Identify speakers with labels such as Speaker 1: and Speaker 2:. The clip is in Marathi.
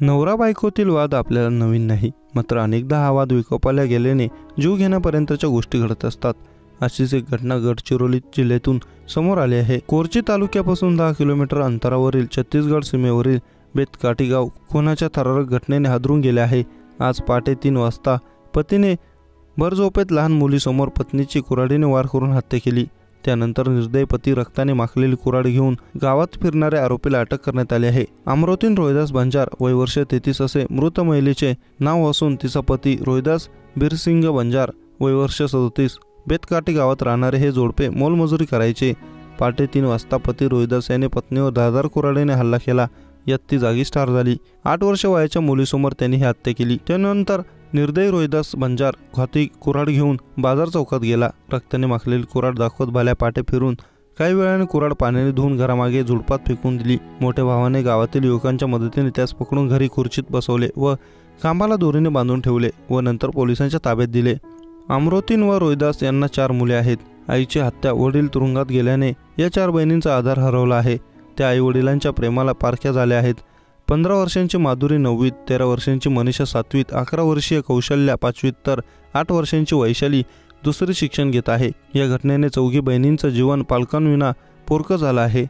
Speaker 1: नवरा बायकोतील वाद आपल्याला नवीन नाही, मात्र अनेकदा हा वाद विकोपाला गेल्याने जीव घेण्यापर्यंतच्या गोष्टी घडत असतात। अशीच एक घटना गडचिरोली जिल्ह्यातून समोर आली आहे। कोरची तालुक्यापासून 10 किलोमीटर अंतरावरील छत्तीसगड सीमेवरील बेतकाठी गाव खुनाच्या थरारक घटनेने हादरून गेले आहे। आज पहाटे 3 वाजता पतीने भर झोपेत लहान मुलीसमोर पत्नीची कुऱ्हाडीने वार करून हत्या केली। त्यानंतर निर्दयी पती रक्ताने माखलेली कुऱ्हाड घेऊन गावात फिरणाऱ्या आरोपीला अटक करण्यात आली आहे। अमरावतीहून रोहिदास बंजार वय वर्ष 33 असे मृत महिलेचे नाव असून तिचा पती रोहिदास बिरसिंग बंजार वय वर्ष 37 बेतकाठी गावात राहणारे हे जोडपे मोलमजुरी करायचे। पहाटे 3 वाजता पती रोहिदास याने पत्नीवर धारदार कुऱ्हाडीने हल्ला केला, यात ती जागीच ठार झाली। 8 वर्ष वयाच्या मुलीसमोर त्यांनी ही हत्या केली। त्यानंतर निर्दयी रोहिदास बंजार घाती कुऱ्हाड घेऊन बाजार चौकात गेला। रक्ताने माखलेली कुऱ्हाड दाखवत भल्या पाटे फिरून काही वेळाने कुऱ्हाड पाण्याने धुवून घरामागे झुडपात फेकून दिली। मोठ्या भावाने गावातील युवकांच्या मदतीने त्यास पकडून घरी खुर्चीत बसवले व खांबाला दोरीने बांधून ठेवले व नंतर पोलिसांच्या ताब्यात दिले। अमरोतीन व रोहिदास यांना 4 मुले आहेत। आईची हत्या, वडील तुरुंगात गेल्याने या 4 बहिणींचा आधार हरवला आहे। त्या आई वडिलांच्या प्रेमाला पारख्या झाल्या आहेत। 15 वर्षांची माधुरी 9वीत, 13 वर्षांची मनीषा 7वीत, 11 वर्षीय कौशल्या 5वीत तर 8 वर्षांची वैशाली 2री शिक्षण घेत आहे। या घटनेने 4घी बहिणींचं जीवन पालकांविना पोरकं झालं आहे।